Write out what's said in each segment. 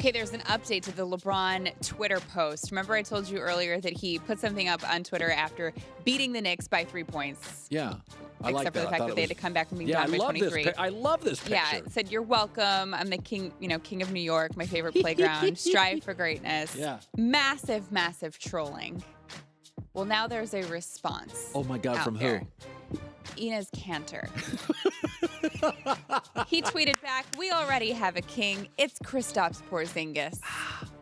Okay, there's an update to the LeBron Twitter post. Remember I told you earlier that he put something up on Twitter after beating the Knicks by 3 points? Yeah. I like Except for the fact that they had to come back and be down by 23. I love this picture. Yeah, it said, "You're welcome. I'm the king, king of New York, my favorite playground. Strive for greatness." Yeah. Massive, massive trolling. Well, now there's a response. Oh, my God, from there. who? Enes Kanter. He tweeted back, "We already have a king. It's Kristaps Porzingis,"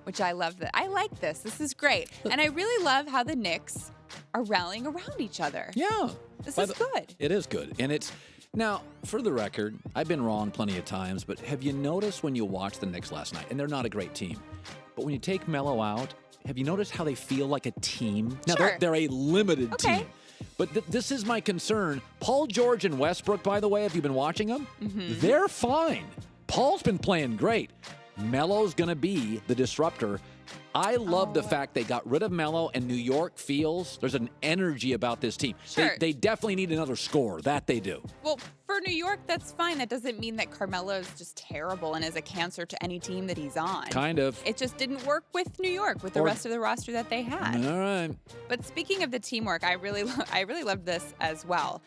which I love. I like this. This is great. And I really love how the Knicks are rallying around each other. Yeah. This is good. It is good. And it's now, for the record, I've been wrong plenty of times, but have you noticed when you watch the Knicks last night, and they're not a great team, but when you take Melo out, have you noticed how they feel like a team? Now, Sure. they're a limited Okay. team. But this is my concern. Paul George and Westbrook, by the way, have you been watching them? Mm-hmm. They're fine. Paul's been playing great. Melo's going to be the disruptor. I love the fact they got rid of Melo, and New York feels there's an energy about this team. Sure. They definitely need another scorer. That they do. Well, for New York, that's fine. That doesn't mean that Carmelo is just terrible and is a cancer to any team that he's on. Kind of. It just didn't work with New York, with the rest of the roster that they had. All right. But speaking of the teamwork, I really loved this as well.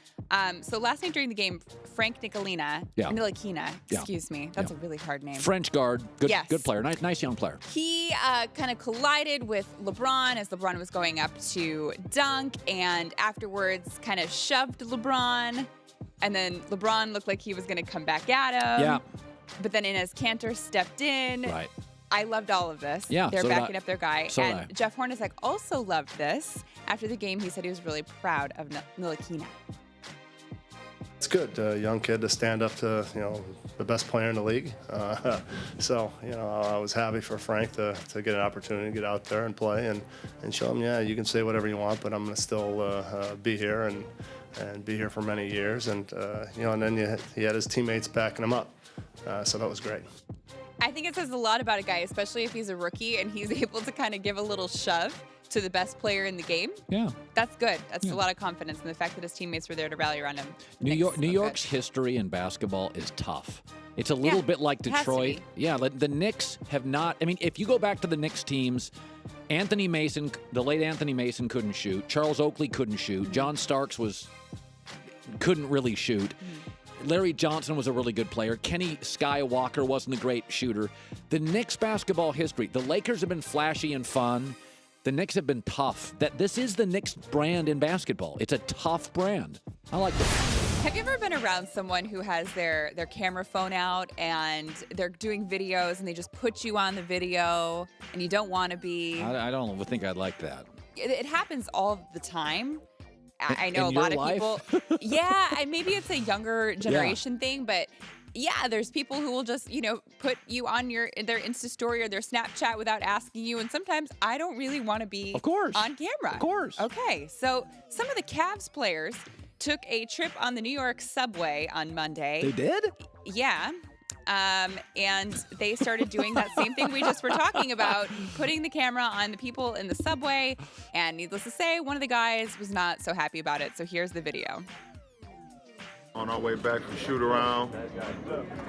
So last night during the game, Frank Ntilikina, excuse me, that's a really hard name. French guard, good player, nice young player. He kind of collided with LeBron as LeBron was going up to dunk, and afterwards kind of shoved LeBron, and then LeBron looked like he was going to come back at him. Yeah. But then Enes Kanter stepped in. Right. I loved all of this. Yeah, They're so did backing I. up their guy. So did I. And Jeff Hornacek also loved this. After the game, he said he was really proud of Ntilikina. It's good, a young kid to stand up to, the best player in the league. So, I was happy for Frank to get an opportunity to get out there and play and show him, you can say whatever you want, but I'm going to still be here and be here for many years. And, and then he had his teammates backing him up. So that was great. I think it says a lot about a guy, especially if he's a rookie and he's able to kind of give a little shove to the best player in the game. Yeah. That's good. That's a lot of confidence in the fact that his teammates were there to rally around him. New York's history in basketball is tough. It's a little bit like Detroit. Yeah, the Knicks have not. I mean, if you go back to the Knicks teams, Anthony Mason, the late Anthony Mason couldn't shoot. Charles Oakley couldn't shoot. John Starks couldn't really shoot. Larry Johnson was a really good player. Kenny Skywalker wasn't a great shooter. The Knicks basketball history, the Lakers have been flashy and fun. The Knicks have been tough. This is the Knicks brand in basketball. It's a tough brand. I like this. Have you ever been around someone who has their camera phone out and they're doing videos and they just put you on the video and you don't want to be? I don't think I'd like that. It happens all the time. I know in a lot your of people. Yeah, and maybe it's a younger generation thing, but yeah, there's people who will just, put you on their Insta story or their Snapchat without asking you. And sometimes I don't really want to be on camera. Of course. Okay, so some of the Cavs players took a trip on the New York subway on Monday. They did? Yeah. And they started doing that same thing we just were talking about, putting the camera on the people in the subway. And needless to say, one of the guys was not so happy about it. So here's the video. On our way back from shoot around,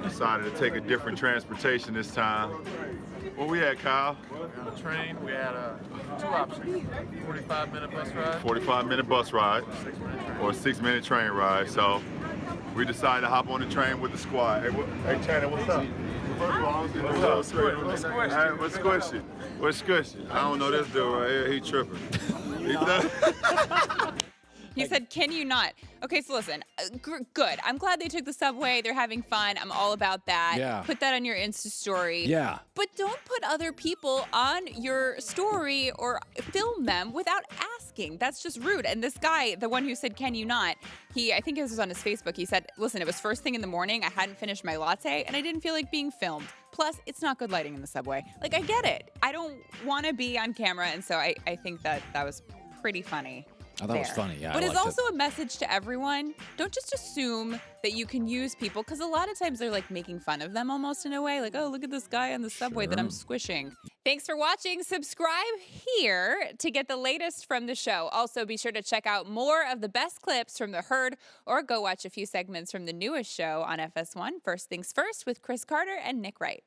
decided to take a different transportation this time. Where we at, Kyle? On the train, we had two options. 45-minute bus ride. 45-minute bus ride or a 6-minute train ride. So we decided to hop on the train with the squad. Hey Channing, what's up? What's up? What's squishy? What's squishy? I don't know this dude right here. He tripping. He said, "Can you not?" Okay, so listen, good. I'm glad they took the subway. They're having fun. I'm all about that. Yeah. Put that on your Insta story. Yeah. But don't put other people on your story or film them without asking. That's just rude. And this guy, the one who said, "Can you not?" I think this was on his Facebook. He said, "Listen, it was first thing in the morning. I hadn't finished my latte and I didn't feel like being filmed. Plus, it's not good lighting in the subway." Like, I get it. I don't want to be on camera. And so I think that was pretty funny. Oh, that was funny, yeah. But it's also a message to everyone. Don't just assume that you can use people, because a lot of times they're like making fun of them almost in a way. Like, oh, look at this guy on the subway that I'm squishing. Thanks for watching. Subscribe here to get the latest from the show. Also, be sure to check out more of the best clips from The Herd, or go watch a few segments from the newest show on FS1, First Things First, with Chris Carter and Nick Wright.